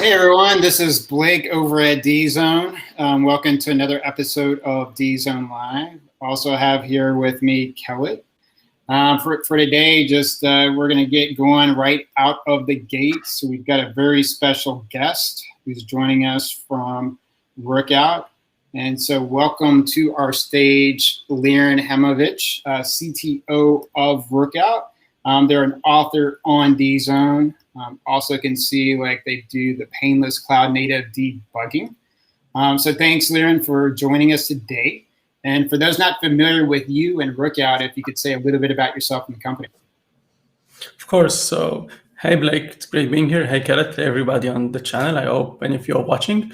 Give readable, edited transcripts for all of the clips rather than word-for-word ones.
Hey everyone, this is Blake over at DZone. Welcome to another episode of DZone Live. Also have here with me Kelly. For today, we're going to get going right out of the gate. So we've got a very special guest who's joining us from Rookout. And so welcome to our stage, Hamovich, CTO of Rookout. They're an author on DZone. Also can see like they do the painless cloud native debugging. So thanks, Liren, for joining us today. And for those not familiar with you and Rookout, if you could say a little bit about yourself and the company. Of course. So, hey, Blake, it's great being here. Hey, Khaled, everybody on the channel. I hope any of you are watching.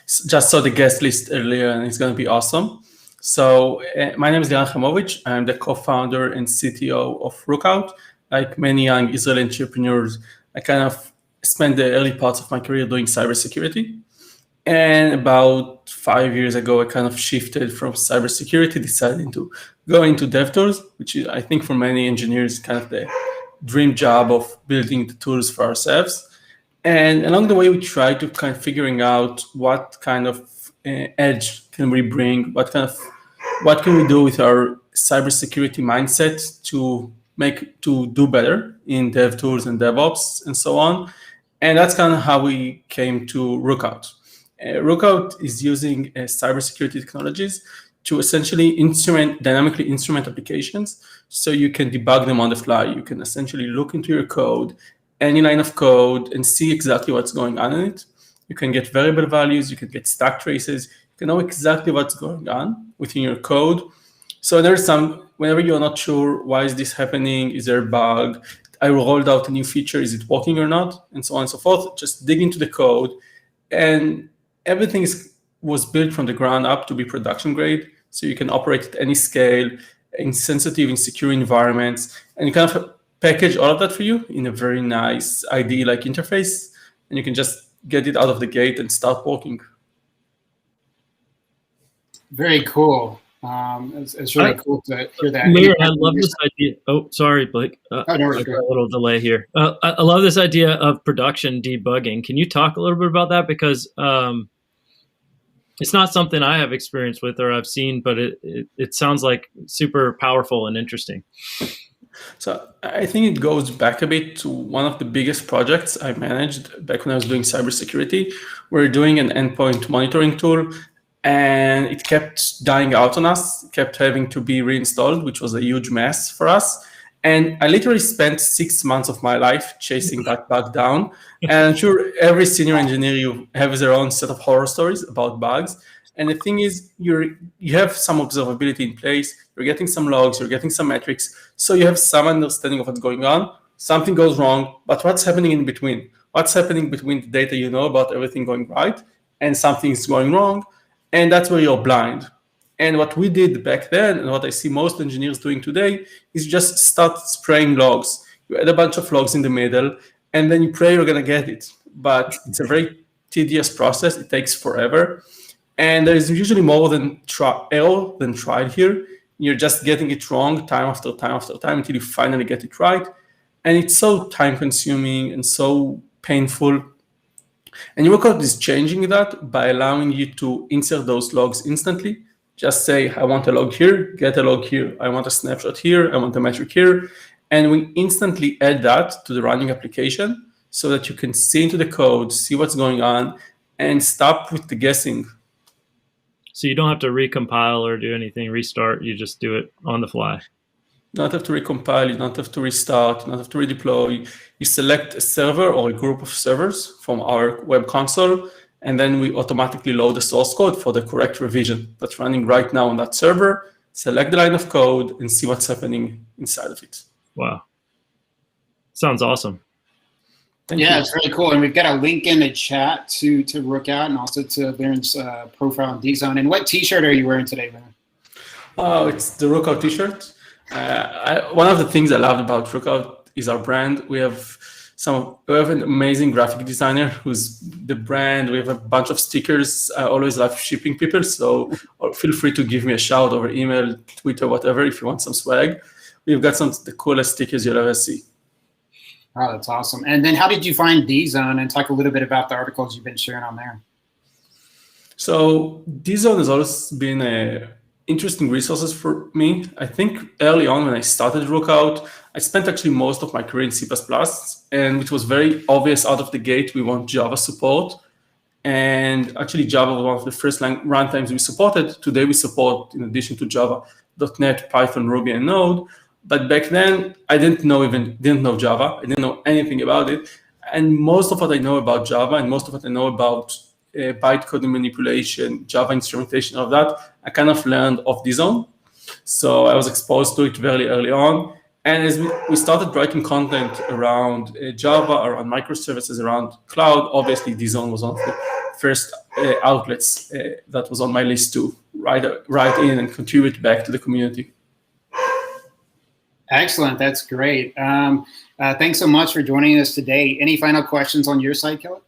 Just saw the guest list earlier, and it's going to be awesome. So, my name is Hamovich. I'm the co-founder and CTO of Rookout. Like many young Israeli entrepreneurs, I kind of spent the early parts of my career doing cybersecurity. And about 5 years ago, I kind of shifted from cybersecurity, deciding to go into dev tools, which is, I think for many engineers, kind of the dream job of building the tools for ourselves. And along the way, we tried to kind of figuring out what kind of edge can we bring, what can we do with our cybersecurity mindset to do better in dev tools and DevOps and so on. And that's kind of how we came to Rookout. Rookout is using cybersecurity technologies to essentially dynamically instrument applications so you can debug them on the fly. You can essentially look into your code, any line of code, and see exactly what's going on in it. You can get variable values, you can get stack traces, you can know exactly what's going on within your code. So there's whenever you're not sure, why is this happening? Is there a bug? I rolled out a new feature, is it working or not? And so on and so forth. Just dig into the code. And everything was built from the ground up to be production grade. So you can operate at any scale, in sensitive and secure environments. And you kind of package all of that for you in a very nice IDE-like interface. And you can just get it out of the gate and start working. Very cool. It's really cool to hear that. Liren, I love this idea. Oh, sorry, Blake. No, I got a little delay here. I love this idea of production debugging. Can you talk a little bit about that? Because it's not something I have experience with or I've seen, but it sounds like super powerful and interesting. So I think it goes back a bit to one of the biggest projects I managed back when I was doing cybersecurity. We're doing an endpoint monitoring tool, and it kept dying out on us, kept having to be reinstalled, which was a huge mess for us. And I literally spent 6 months of my life chasing that bug down. And I'm sure every senior engineer has their own set of horror stories about bugs. And the thing is, you have some observability in place, you're getting some logs, you're getting some metrics, so you have some understanding of what's going on. Something goes wrong, but what's happening in between? What's happening between the data you know about everything going right and something is going wrong? And that's where you're blind. And what we did back then, and what I see most engineers doing today, is just start spraying logs. You add a bunch of logs in the middle, and then you pray you're going to get it. But it's a very tedious process. It takes forever. And there is usually more than error than tried here. You're just getting it wrong time after time after time until you finally get it right. And it's so time-consuming and so painful. And Rookout is changing that by allowing you to insert those logs instantly. Just say, I want a log here, get a log here. I want a snapshot here, I want a metric here. And we instantly add that to the running application so that you can see into the code, see what's going on, and stop with the guessing. So you don't have to recompile or do anything, restart. You just do it on the fly. You don't have to recompile, you don't have to restart, you don't have to redeploy. You select a server or a group of servers from our web console, and then we automatically load the source code for the correct revision that's running right now on that server, select the line of code, and see what's happening inside of it. Wow. Sounds awesome. Thank you. It's really cool. And we've got a link in the chat to Rookout and also to Liren's profile on DZone. And what t-shirt are you wearing today, Liren? Oh, it's the Rookout t-shirt. One of the things I loved about Rookout is our brand. We have an amazing graphic designer who's the brand. We have a bunch of stickers. I always love shipping people, so feel free to give me a shout over email, Twitter, whatever, if you want some swag. We've got some of the coolest stickers you'll ever see. Oh, that's awesome. And then how did you find DZone, and talk a little bit about the articles you've been sharing on there? So DZone has always been a interesting resources for me. I think early on when I started Rookout, I spent actually most of my career in C++, and it was very obvious out of the gate we want Java support. And actually Java was one of the first runtimes we supported. Today we support, in addition to Java, .NET, Python, Ruby, and Node. But back then I didn't know Java. I didn't know anything about it. And most of what I know about Java and most of what I know about bytecode manipulation, Java instrumentation, of that, I kind of learned off DZone. So I was exposed to it very early on. And as we started writing content around Java, around microservices, around cloud, obviously DZone was one of the first outlets that was on my list to write in and contribute back to the community. Excellent. That's great. Thanks so much for joining us today. Any final questions on your side, Kelly?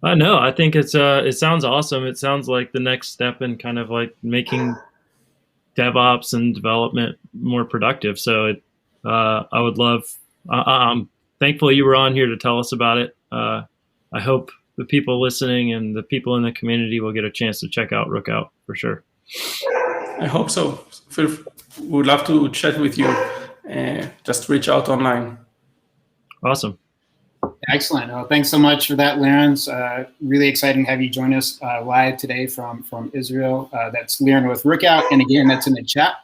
No, I think it sounds awesome. It sounds like the next step in kind of like making DevOps and development more productive. So I would love, I'm thankful you were on here to tell us about it. I hope the people listening and the people in the community will get a chance to check out Rookout for sure. I hope so. Would love to chat with you. Just reach out online. Awesome. Excellent. Well, thanks so much for that, Liren's. Really exciting to have you join us live today from Israel. That's Liren with Rookout, and again, that's in the chat.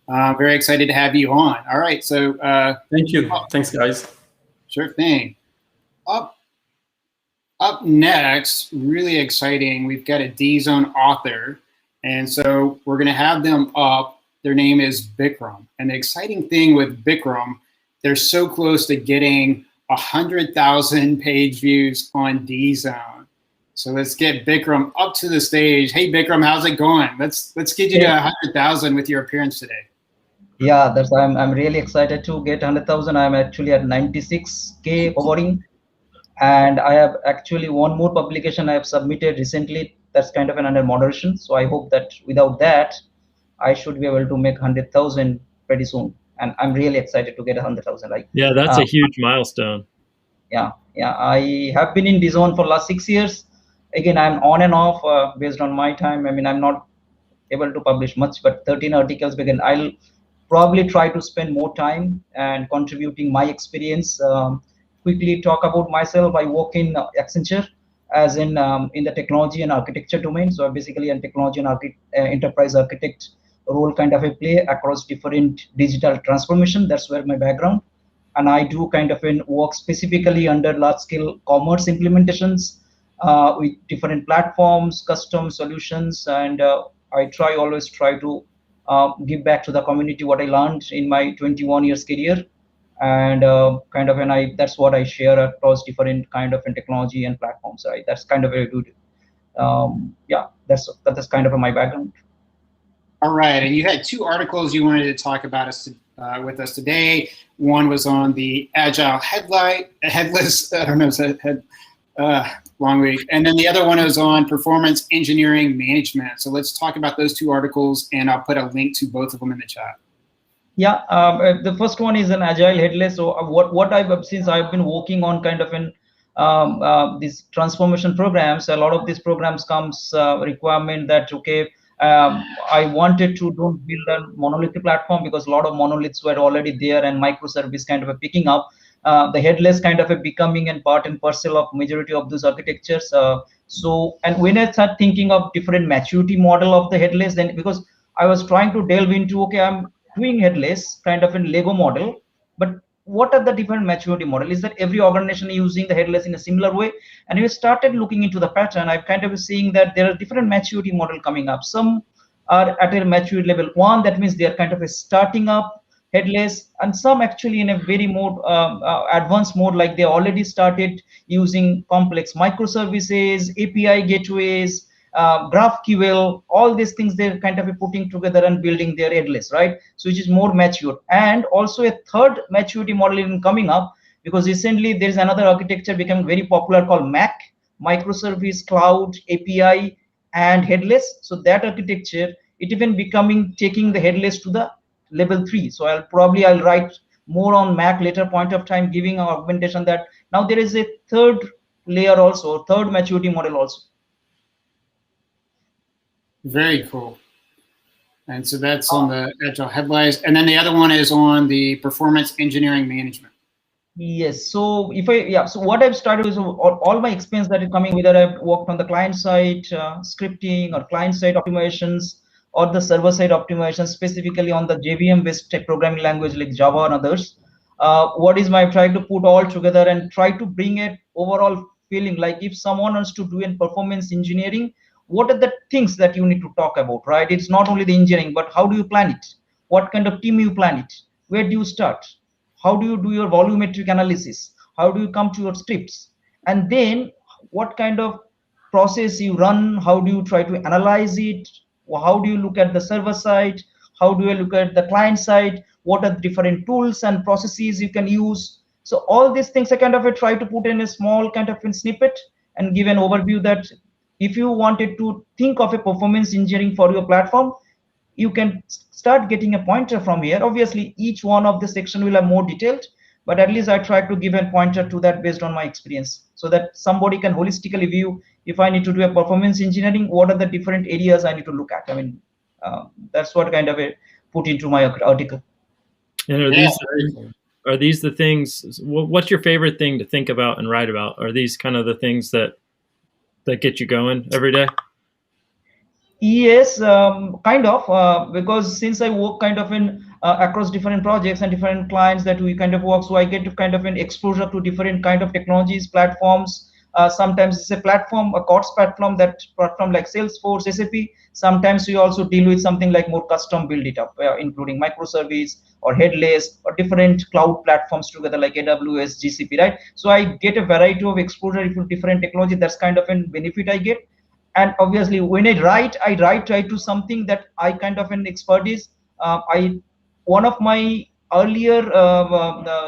Very excited to have you on. All right, so thank you. Thanks, guys. Sure thing. Up next, really exciting. We've got a DZone author, and so we're going to have them up. Their name is Bikram, and the exciting thing with Bikram, they're so close to getting 100,000 page views on DZone. So let's get Bikram up to the stage. Hey Bikram, how's it going? Let's get you to 100,000 with your appearance today. Yeah, I'm really excited to get 100,000. I'm actually at 96K hovering, and I have actually one more publication I have submitted recently that's kind of under moderation. So I hope that without that, I should be able to make 100,000 pretty soon. And I'm really excited to get 100,000. Yeah, that's a huge milestone. Yeah. I have been in DZone for last 6 years. Again, I'm on and off based on my time. I mean, I'm not able to publish much, but 13 articles. Again, I'll probably try to spend more time and contributing my experience. Quickly talk about myself. I work in Accenture as in the technology and architecture domain. So basically, a technology and enterprise architect role kind of a play across different digital transformation. That's where my background, and I do kind of work specifically under large scale commerce implementations with different platforms, custom solutions, and I always try to give back to the community what I learned in my 21 years career, and that's what I share across different kind of technology and platforms. Right, that's kind of very good. That's kind of my background. All right, and you had two articles you wanted to talk about with us today. One was on the agile headless. I don't know, long week. And then the other one is on performance engineering management. So let's talk about those two articles, and I'll put a link to both of them in the chat. Yeah, the first one is an agile headless. So what since I've been working on kind of these transformation programs, a lot of these programs comes requirement that I wanted to don't build a monolithic platform because a lot of monoliths were already there and microservice kind of picking up. The headless kind of becoming a part and parcel of majority of those architectures. And when I start thinking of different maturity model of the headless, then because I was trying to delve into, I'm doing headless kind of in Lego model, but what are the different maturity model? Is that every organization using the headless in a similar way? And we started looking into the pattern. I'm kind of seeing that there are different maturity model coming up. Some are at a maturity level 1, that means they are kind of a starting up headless, and some actually in a very more advanced mode, like they already started using complex microservices, API gateways, GraphQL, all these things they're kind of putting together and building their headless, right? So which is more mature. And also a third maturity model is coming up, because recently there is another architecture becoming very popular called MAC, microservice, cloud, API, and headless. So that architecture, it even taking the headless to the level 3. So I'll write more on Mac later point of time, giving an augmentation that now there is a third layer also, third maturity model also. Very cool. And so that's on the Agile headlines. And then the other one is on the performance engineering management. Yes. So so what I've started is all my experience that is coming, whether I've worked on the client side scripting or client side optimizations or the server side optimizations, specifically on the JVM based programming language like Java and others. What is my trying to put all together and try to bring it overall feeling like if someone wants to do in performance engineering, what are the things that you need to talk about, right? It's not only the engineering, but how do you plan it? What kind of team you plan it? Where do you start? How do you do your volumetric analysis? How do you come to your scripts? And then what kind of process you run? How do you try to analyze it? How do you look at the server side? How do you look at the client side? What are the different tools and processes you can use? So all these things I kind of try to put in a small kind of a snippet and give an overview that if you wanted to think of a performance engineering for your platform, you can start getting a pointer from here. Obviously, each one of the section will have more detailed, but at least I try to give a pointer to that based on my experience so that somebody can holistically view if I need to do a performance engineering, what are the different areas I need to look at. I mean, that's what kind of a put into my article. And are these the things, what's your favorite thing to think about and write about? Are these kind of the things that get you going every day? Yes, kind of, because since I work kind of in across different projects and different clients that we kind of work, so I get to kind of an exposure to different kind of technologies, platforms. Sometimes it's a platform, a COTS platform like Salesforce, SAP. Sometimes we also deal with something like more custom build it up, including microservice or headless or different cloud platforms together like AWS, GCP, right? So I get a variety of exposure to different technology. That's kind of a benefit I get. And obviously when I try to something that I kind of an expertise. One of my earlier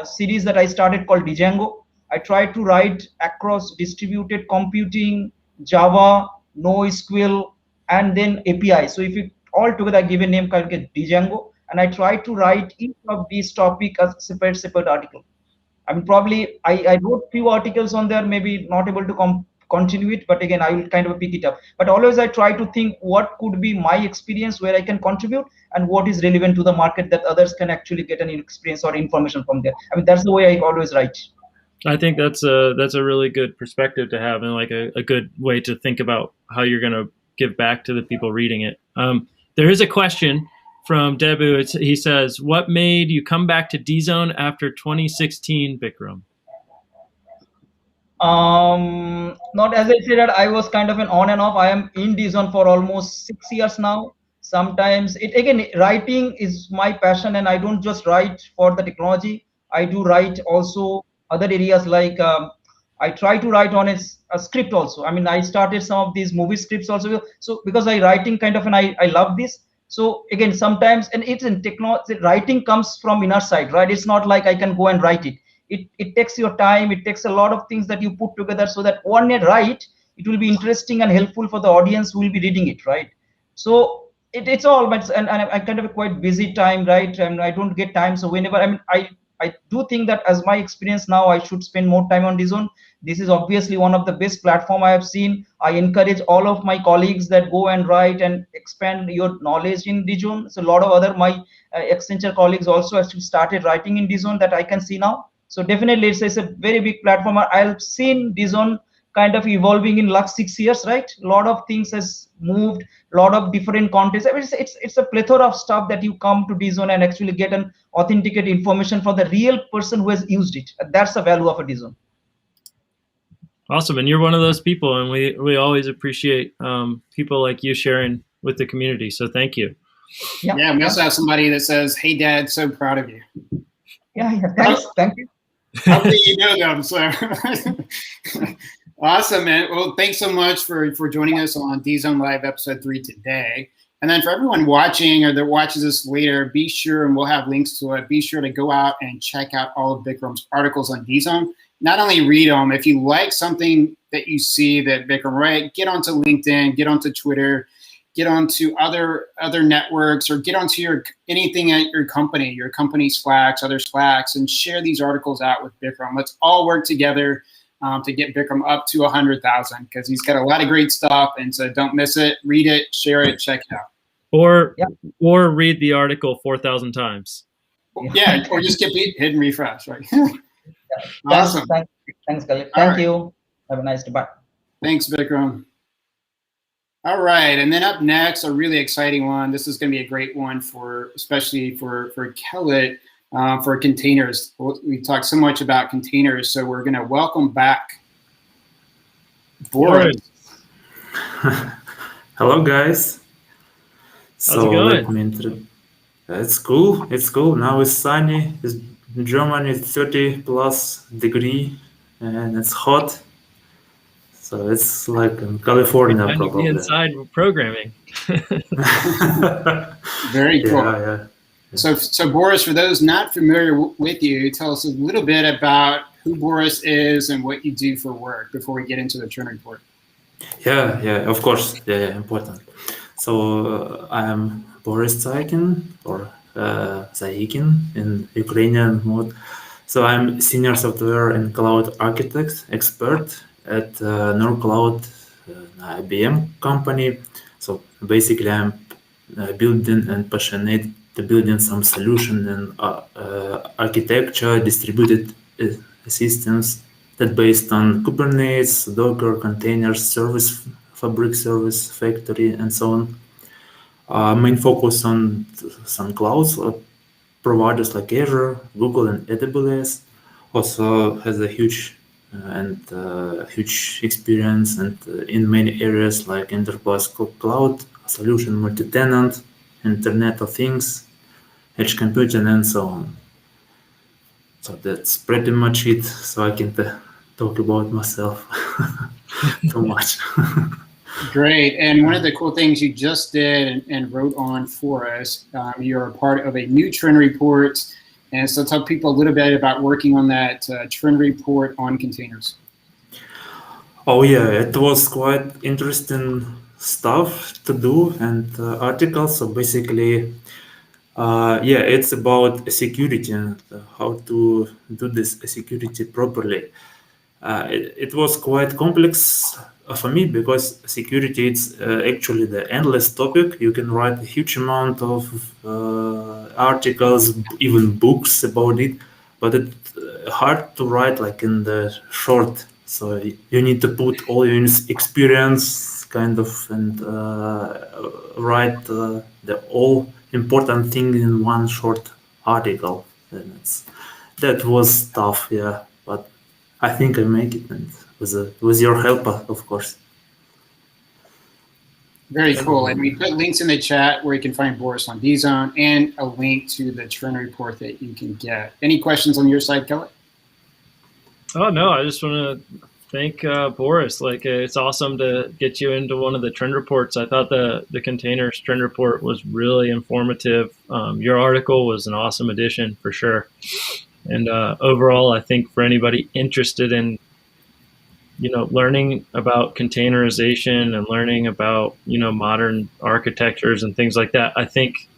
series that I started called Django, I tried to write across distributed computing, Java, NoSQL, and then API. So if you all together I give a name called Django, and I try to write each of these topic as separate article. I mean, probably I wrote few articles on there, maybe not able to continue it, but again, I will kind of pick it up. But always I try to think what could be my experience where I can contribute and what is relevant to the market that others can actually get an experience or information from there. I mean, that's the way I always write. I think that's a really good perspective to have and like a good way to think about how you're going to give back to the people reading it. There is a question from Debu. He says, what made you come back to DZone after 2016, Bikram? Not as I said that I was kind of an on and off. I am in DZone for almost 6 years now. Sometimes writing is my passion, and I don't just write for the technology. I do write also other areas like I try to write on a script also. I mean, I started some of these movie scripts also. So because I writing kind of, and I love this. So again, sometimes, and it's in technology, writing comes from inner side, right? It's not like I can go and write it. It takes your time. It takes a lot of things that you put together so that when you write, it will be interesting and helpful for the audience who will be reading it, right? So it's all, but and I'm kind of a quite busy time, right? And I don't get time. So whenever, I mean, I do think that as my experience now, I should spend more time on DZone. This is obviously one of the best platform I have seen. I encourage all of my colleagues that go and write and expand your knowledge in DZone. So a lot of other my Accenture colleagues also actually started writing in DZone that I can see now. So definitely it's a very big platform. I've seen DZone kind of evolving in last 6 years, right? A lot of things has moved, a lot of different contents. I mean, it's a plethora of stuff that you come to DZone and actually get an authenticate information for the real person who has used it. That's the value of a DZone. Awesome. And you're one of those people, and we always appreciate people like you sharing with the community. So thank you. Yeah, we also have somebody that says, hey, Dad, so proud of you. Yeah, thanks. Thank you. Hopefully you know them. So awesome, man. Well, thanks so much for joining us on DZone Live episode 3 today. And then for everyone watching or that watches this later, be sure, and we'll have links to it, be sure to go out and check out all of Bikram's articles on DZone. Not only read them, if you like something that you see that Bikram write, get onto LinkedIn, get onto Twitter, get onto other networks, or get onto anything at your company Slacks, other Slacks, and share these articles out with Bikram. Let's all work together to get Bikram up to 100,000, because he's got a lot of great stuff. And so don't miss it. Read it, share it, check it out. Or read the article 4,000 times. Yeah, or just hit and refresh, right? Awesome. Thanks, Khalid. Thank you. Have a nice day. Bye. Thanks, Bikram. All right, and then up next, a really exciting one. This is going to be a great one especially for Khalid, for containers. We talked so much about containers, so we're going to welcome back Boris. Hello, guys. How's it going? Let me it's cool. It's cool. Now it's sunny. In Germany, it's 30 plus degree, and it's hot. So it's like in California, probably. Inside programming. Very cool. Yeah. So Boris, for those not familiar with you, tell us a little bit about who Boris is and what you do for work before we get into the trend report. Yeah, of course. Yeah, important. So I am Boris Zaikin, or Zaikin in Ukrainian mode. So I'm senior software and cloud architect expert at NorCloud, IBM company. So basically, I'm building and passionate to building some solution and architecture, distributed systems that based on Kubernetes, Docker, containers, service, Fabric service, factory, and so on. Main focus on some clouds providers like Azure, Google, and AWS. Also has a huge experience and in many areas like enterprise cloud solution, multi-tenant, Internet of Things, edge computing, and so on. So that's pretty much it. So I can talk about myself too much. Great. And one of the cool things you just did and wrote on for us, you're a part of a new trend report. And so tell people a little bit about working on that trend report on containers. Oh yeah, it was quite interesting stuff to do and articles. So basically, it's about security and how to do this security properly. It was quite complex for me because security is actually the endless topic. You can write a huge amount of articles, even books about it, but it's hard to write like in the short. So you need to put all your experience kind of and write the all important thing in one short article. And that was tough, yeah, but I think I make it, and with your help, of course. Very cool. And we put links in the chat where you can find Boris on DZone and a link to the trend report that you can get. Any questions on your side, Kelly? Oh, no, I just want to thank Boris. Like, it's awesome to get you into one of the trend reports. I thought the containers trend report was really informative. Your article was an awesome addition for sure. And overall, I think for anybody interested in, learning about containerization and learning about, modern architectures and things like that, I think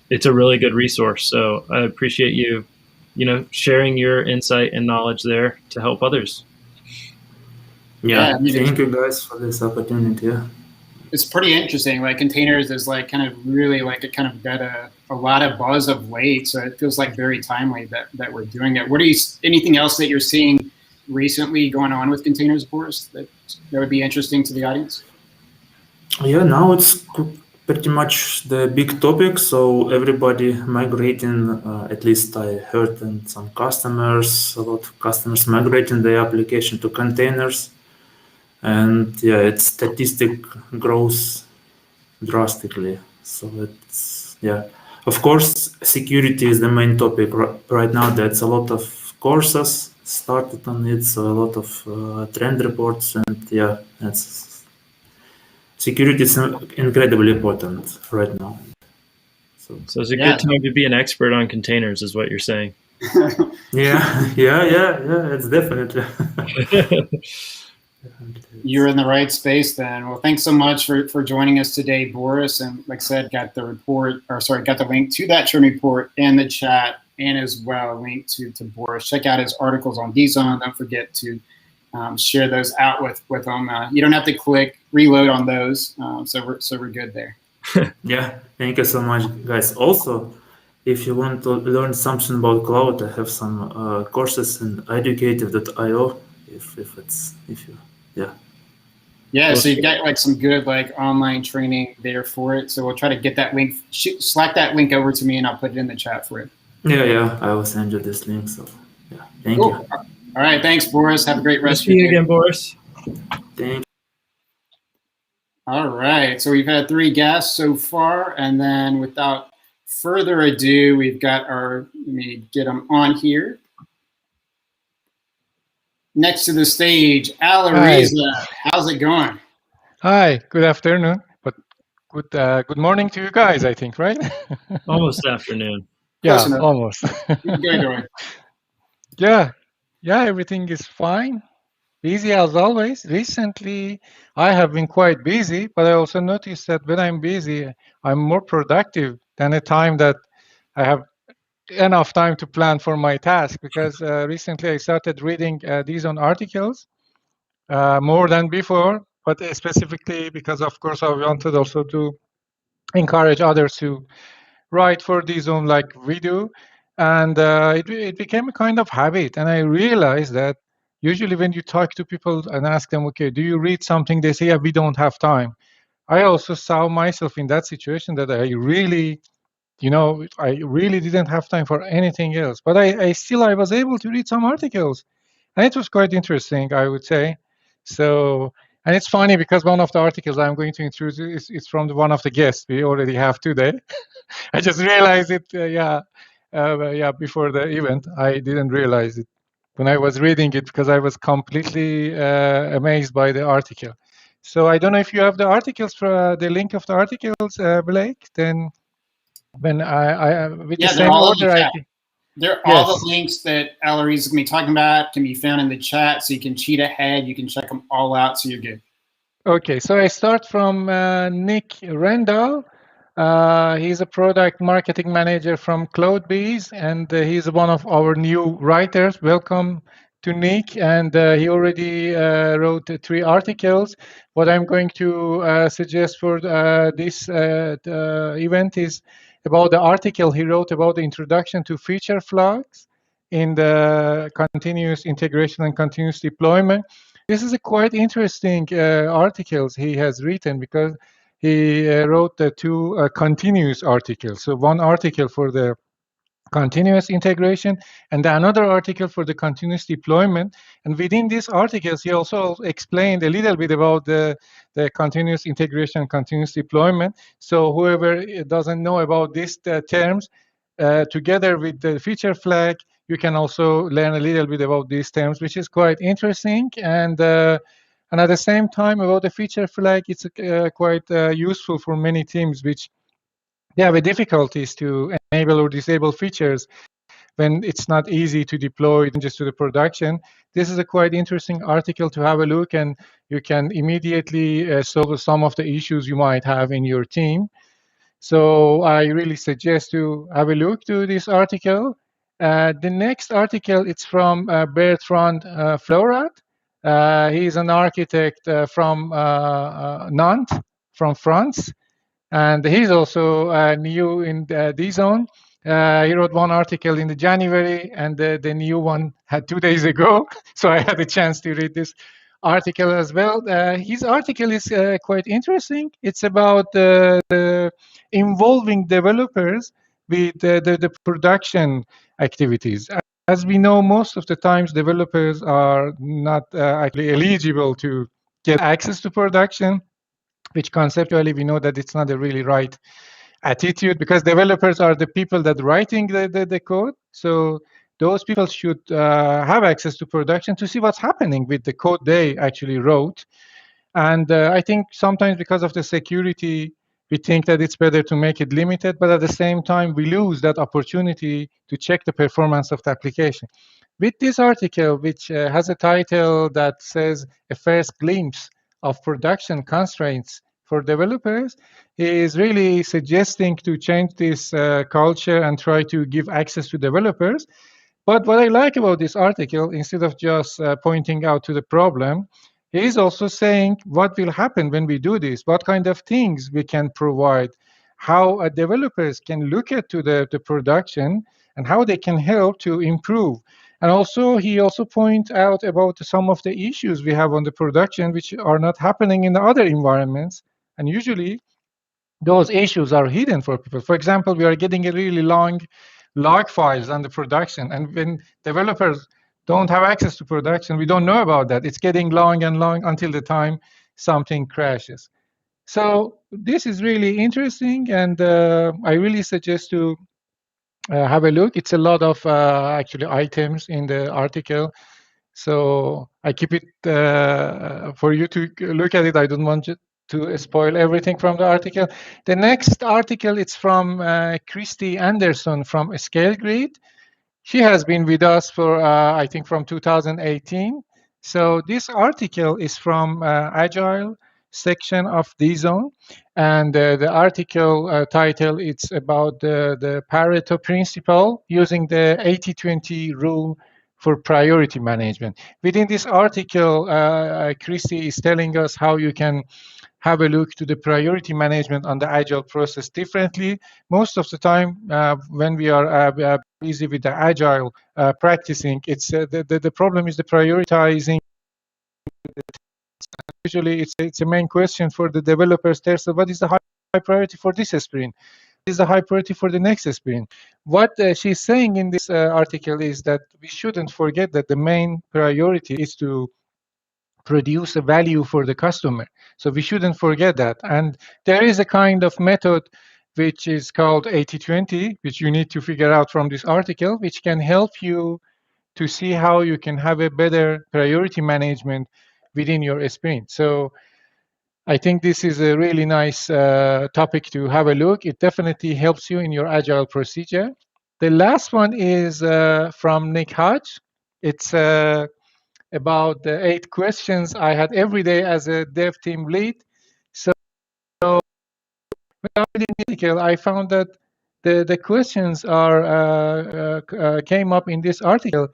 it's a really good resource. So I appreciate you, sharing your insight and knowledge there to help others. Yeah, thank you guys for this opportunity. Yeah. It's pretty interesting. Like containers is like kind of really like it kind of got a lot of buzz of late. So it feels like very timely that we're doing it. What are anything else that you're seeing recently going on with containers, Boris, that would be interesting to the audience? Yeah, now it's pretty much the big topic. So everybody migrating, at least I heard and some customers, a lot of customers migrating their application to containers. And yeah, its statistic grows drastically. So it's, yeah, of course, security is the main topic right now. There's a lot of courses started on it, so a lot of trend reports, and yeah, security is incredibly important right now. So it's a good time to be an expert on containers, is what you're saying. Yeah, it's definitely. You're in the right space then. Well, thanks so much for joining us today, Boris. And like I said, got the link to that training report in the chat, and as well a link to Boris. Check out his articles on DZone. Don't forget to share those out with them. You don't have to click reload on those, so we're good there. Yeah, thank you so much, guys. Also, if you want to learn something about cloud, I have some courses in educative.io. Yeah, so you've got like some good like online training there for it. So we'll try to get that link, Slack that link over to me, and I'll put it in the chat for you. Yeah, I will send you this link. So yeah, thank you. All right, thanks, Boris. Have a great rest of your day. See you again, Boris. Thank you. All right, so we've had 3 guests so far, and then without further ado, we've got let me get them on here. Next to the stage, Alariza. How's it going? Hi, good afternoon, but good morning to you guys, I think, right? Almost afternoon. Yeah, almost. Going. Yeah, everything is fine. Busy as always. Recently, I have been quite busy, but I also noticed that when I'm busy, I'm more productive than a time that I have enough time to plan for my task, because recently I started reading DZone articles more than before, but specifically because, of course, I wanted also to encourage others to write for DZone like we do. And it became a kind of habit. And I realized that usually when you talk to people and ask them, okay, do you read something? They say, yeah, we don't have time. I also saw myself in that situation that I really didn't have time for anything else. But I was able to read some articles. And it was quite interesting, I would say. So, and it's funny because one of the articles I'm going to introduce is from one of the guests we already have today. I just realized it, before the event. I didn't realize it when I was reading it because I was completely amazed by the article. So I don't know if you have the articles for the link of the articles, Blake. Then when with the same order, all the links that Alariza is going to be talking about can be found in the chat, so you can cheat ahead. You can check them all out, so you're good. Okay, so I start from Nick Rendell. He's a product marketing manager from CloudBees, and he's one of our new writers. Welcome to Nick, and he already wrote 3 articles. What I'm going to suggest for this event is about the article he wrote about the introduction to feature flags in the continuous integration and continuous deployment. This is a quite interesting articles he has written because he wrote the 2 continuous articles. So one article for the continuous integration and another article for the continuous deployment. And within these articles, he also explained a little bit about the continuous integration, continuous deployment. So whoever doesn't know about these terms, together with the feature flag, you can also learn a little bit about these terms, which is quite interesting. And at the same time, about the feature flag, it's quite useful for many teams which they have difficulties to enable or disable features when it's not easy to deploy just to the production. This is a quite interesting article to have a look, and you can immediately solve some of the issues you might have in your team. So I really suggest to have a look to this article. The next article, it's from Bertrand Florat. He's an architect from Nantes, from France. And he's also new in DZone. He wrote one article in the January, and the new one had 2 days ago. So I had a chance to read this article as well. His article is quite interesting. It's about involving developers with the production activities. As we know, most of the times developers are not actually eligible to get access to production, which conceptually we know that it's not a really right attitude, because developers are the people that writing the code. So those people should have access to production to see what's happening with the code they actually wrote. And I think sometimes because of the security, we think that it's better to make it limited, but at the same time, we lose that opportunity to check the performance of the application. with this article, which has a title that says "A First Glimpse of Production Constraints for Developers," he is really suggesting to change this culture and try to give access to developers. But what I like about this article, instead of just pointing out to the problem, he is also saying what will happen when we do this, what kind of things we can provide, how developers can look at to the production, and how they can help to improve. And also, he also points out about some of the issues we have on the production, which are not happening in the other environments. And usually, those issues are hidden for people. For example, we are getting a really long log files on the production, and when developers don't have access to production, we don't know about that. It's getting long and long until the time something crashes. So this is really interesting, and I really suggest to have a look. It's a lot of actually items in the article, so I keep it for you to look at it. I don't want to spoil everything from the article. The next article, it's from Christy Anderson from Scale Grid. She has been with us for, I think, from 2018. So this article is from Agile section of DZone. And the article title, it's about the Pareto principle using the 80-20 rule for priority management. Within this article, Christy is telling us how you can have a look to the priority management on the Agile process differently. Most of the time, when we are busy with the Agile practicing, it's the problem is the prioritizing. Usually, it's a main question for the developers there. So, what is the high priority for this sprint? What is the high priority for the next sprint? What she's saying in this article is that we shouldn't forget that the main priority is to produce a value for the customer. So we shouldn't forget that. And there is a kind of method which is called 80-20, which you need to figure out from this article, which can help you to see how you can have a better priority management within your sprint. So I think this is a really nice topic to have a look. It definitely helps you in your Agile procedure. The last one is from Nick Hodge. It's about the 8 questions I had every day as a dev team lead. So when I read the article, I found that the questions came up in this article.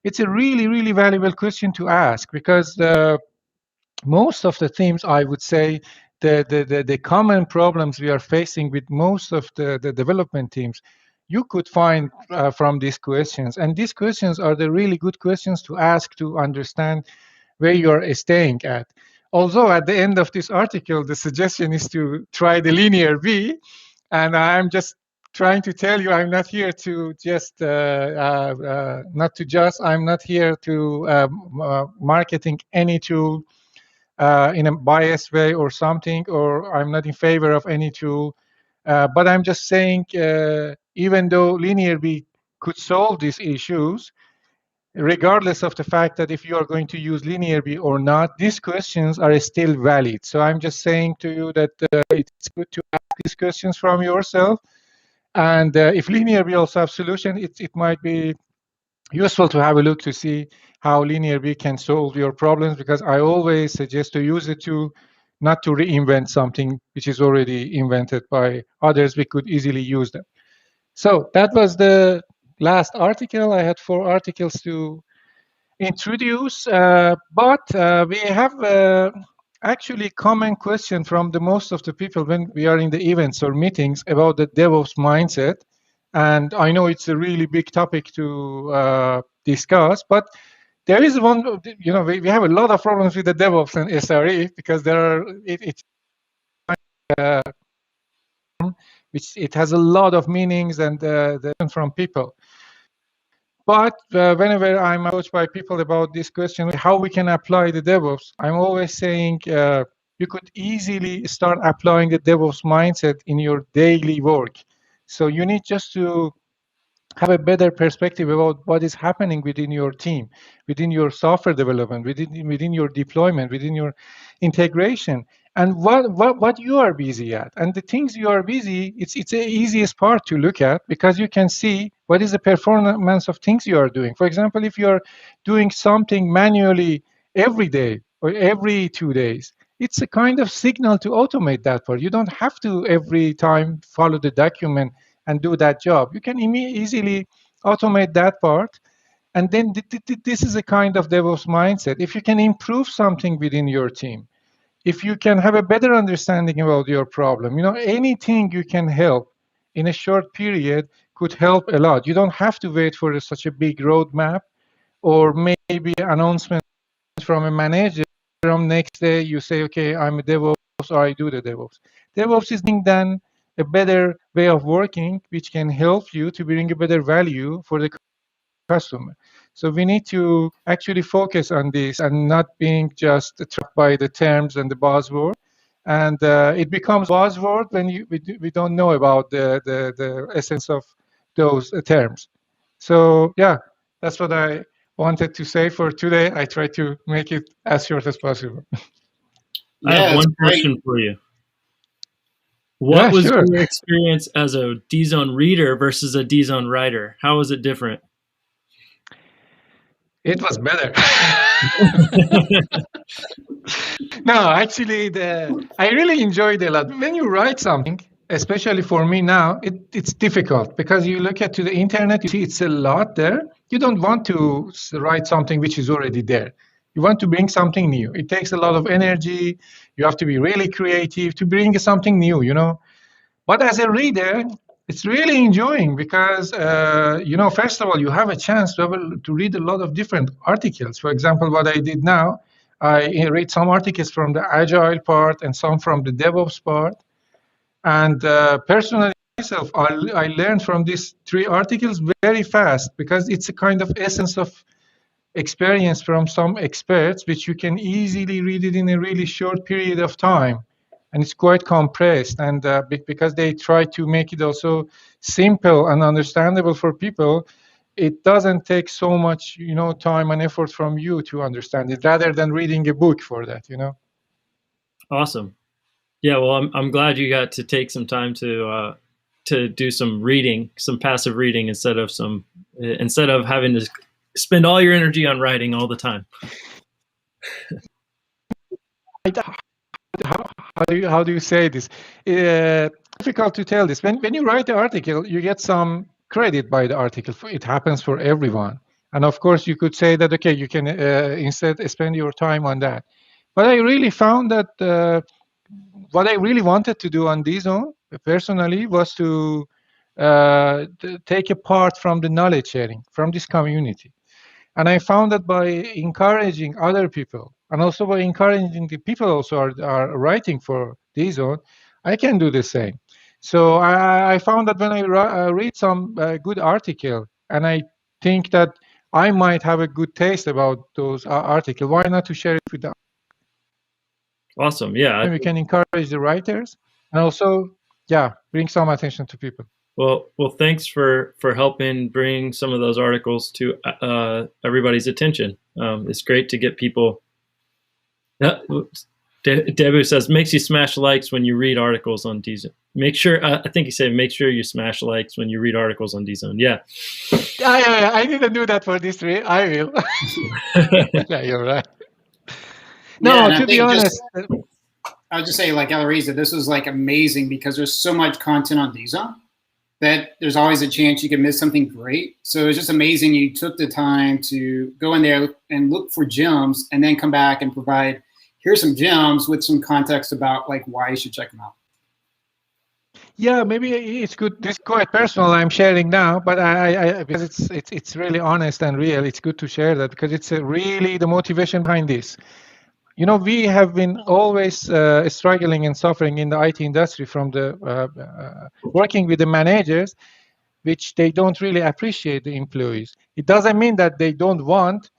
It's a really, really valuable question to ask, because most of the themes, I would say, the common problems we are facing with most of the development teams, you could find from these questions. And these questions are the really good questions to ask to understand where you are staying at. Although at the end of this article, the suggestion is to try the linear B, and I'm just trying to tell you, I'm not here to just I'm not here to marketing any tool in a biased way or something, or I'm not in favor of any tool. But I'm just saying, even though linear B could solve these issues, regardless of the fact that if you are going to use linear B or not, these questions are still valid. So I'm just saying to you that it's good to ask these questions from yourself. And if linear B also have solution, it might be useful to have a look to see how linear B can solve your problems, because I always suggest to use it to not to reinvent something which is already invented by others. We could easily use them. So that was the last article. I had 4 articles to introduce, but we have actually common question from the most of the people when we are in the events or meetings about the DevOps mindset. And I know it's a really big topic to discuss, but there is one, we have a lot of problems with the DevOps and SRE, because it has a lot of meanings and from people. But whenever I'm approached by people about this question, how we can apply the DevOps, I'm always saying you could easily start applying the DevOps mindset in your daily work. So you need just to have a better perspective about what is happening within your team, within your software development, within your deployment, within your integration, and what you are busy at. And the things you are busy, it's the easiest part to look at, because you can see What is the performance of things you are doing? For example, if you're doing something manually every day or every 2 days, it's a kind of signal to automate that part. You don't have to every time follow the document and do that job. You can easily automate that part. And then this is a kind of DevOps mindset. If you can improve something within your team, if you can have a better understanding about your problem, anything you can help in a short period could help a lot. You don't have to wait for such a big roadmap or maybe announcement from a manager. From next day, you say, okay, I'm a DevOps, or I do the DevOps. DevOps is then a better way of working, which can help you to bring a better value for the customer. So we need to actually focus on this and not being just trapped by the terms and the buzzword. And it becomes buzzword when we don't know about the essence of those terms. So yeah, that's what I wanted to say for today. I try to make it as short as possible. I have one question for you. What was sure. your experience as a DZone reader versus a DZone writer? How was it different? It was better. No, actually, I really enjoyed it a lot. When you write something, especially for me now, it's difficult because you look at to the internet, you see it's a lot there. You don't want to write something which is already there. You want to bring something new. It takes a lot of energy. You have to be really creative to bring something new, But as a reader, it's really enjoying because, first of all, you have a chance to read a lot of different articles. For example, what I did now, I read some articles from the Agile part and some from the DevOps part. And personally, myself, I learned from these 3 articles very fast because it's a kind of essence of experience from some experts, which you can easily read it in a really short period of time. And it's quite compressed, and because they try to make it also simple and understandable for people, it doesn't take so much, time and effort from you to understand it, rather than reading a book for that, Awesome. Yeah, well, I'm glad you got to take some time to do some reading, some passive reading instead of having to spend all your energy on writing all the time. How do you say this? Difficult to tell this. When you write the article, you get some credit by the article. It happens for everyone. And of course, you could say that, okay, you can instead spend your time on that. But I really found that what I really wanted to do on DZone, personally, was to take a part from the knowledge sharing, from this community. And I found that by encouraging other people, and also by encouraging the people also are writing for DZone, I can do the same. So I found that when I read some good article, and I think that I might have a good taste about those articles, why not to share it with them? Awesome, yeah. We can encourage the writers, and also, bring some attention to people. Well, thanks for helping bring some of those articles to everybody's attention. It's great to get people. Debu says, makes you smash likes when you read articles on DZone. Make sure, I think he said, make sure you smash likes when you read articles on DZone. Yeah. I didn't do that for this 3. I will. Yeah, you're right. No, to be honest. I'll just say, like Elariza, this was like amazing because there's so much content on DZone that there's always a chance you can miss something great. So it's just amazing you took the time to go in there and look for gems and then come back and provide, here's some gems with some context about like why you should check them out. Yeah, maybe it's good. This is quite personal I'm sharing now, but I because it's really honest and real. It's good to share that because it's really the motivation behind this. We have been always struggling and suffering in the IT industry from the working with the managers, which they don't really appreciate the employees. It doesn't mean that they don't want.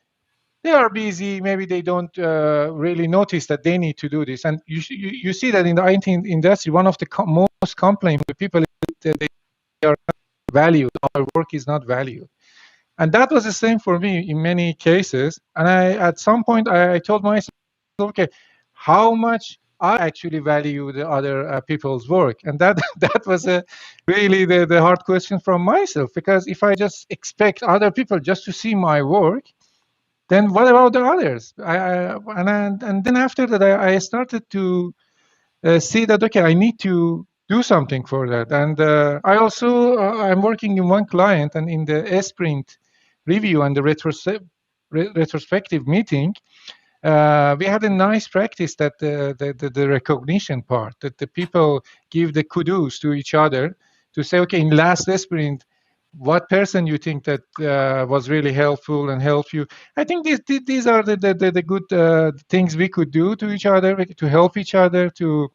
They are busy. Maybe they don't really notice that they need to do this. And you see that in the IT industry, one of the most complaints with people is that they are not valued. Our work is not valued. And that was the same for me in many cases. And at some point, I told myself, okay, how much I actually value the other people's work? And that that was really the hard question from myself, because if I just expect other people just to see my work, then what about the others? And then after that, I started to see that, okay, I need to do something for that. And I also, I'm working in one client, and in the sprint review and the retrospective meeting, we had a nice practice that the recognition part, that the people give the kudos to each other to say, okay, in last sprint, what person you think that was really helpful and helped you. I think these are the good things we could do to each other, to help each other, to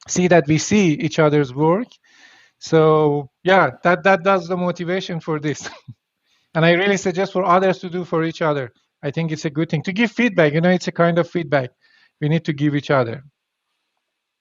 see that we see each other's work. So yeah, that's the motivation for this. And I really suggest for others to do for each other. I think it's a good thing to give feedback. It's a kind of feedback we need to give each other.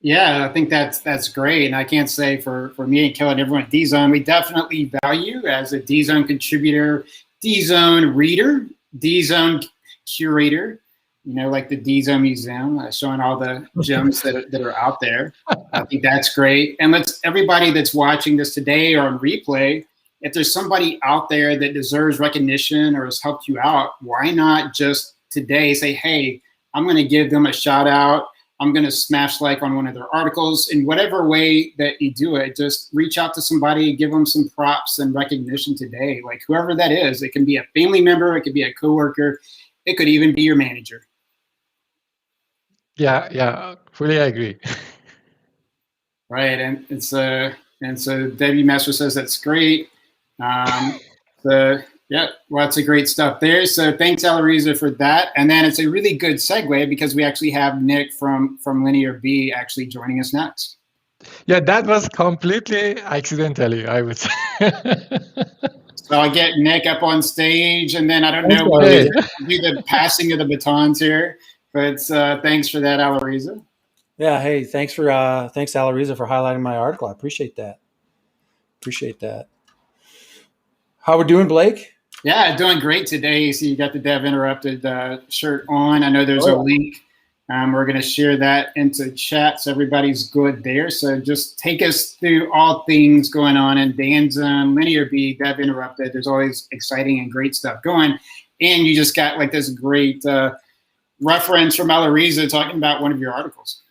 Yeah, I think that's great. And I can't say for me and Kelly and everyone at DZone, we definitely value as a DZone contributor, DZone reader, DZone curator, like the DZone Museum, showing all the gems that are out there. I think that's great. And everybody that's watching this today or on replay, if there's somebody out there that deserves recognition or has helped you out, why not just today say, hey, I'm going to give them a shout out. I'm going to smash like on one of their articles. In whatever way that you do it, just reach out to somebody, give them some props and recognition today. Like whoever that is, it can be a family member, it could be a coworker, it could even be your manager. Yeah, fully agree. Right, and so Debbie Master says that's great. Yeah, lots of great stuff there. So thanks, Alariza, for that. And then it's a really good segue because we actually have Nick from Linear B actually joining us next. Yeah, that was completely accidentally, I would say. So I'll get Nick up on stage, and then I don't know what do the passing of the batons here, but thanks for that, Alariza. Yeah, hey, thanks Alariza for highlighting my article. I appreciate that. How we doing, Blake? Yeah, doing great today. So you got the Dev Interrupted shirt on. I know there's a link. We're going to share that into chat so everybody's good there. So just take us through all things going on in DZone, Linear B, Dev Interrupted. There's always exciting and great stuff going. And you just got like this great reference from Alariza talking about one of your articles.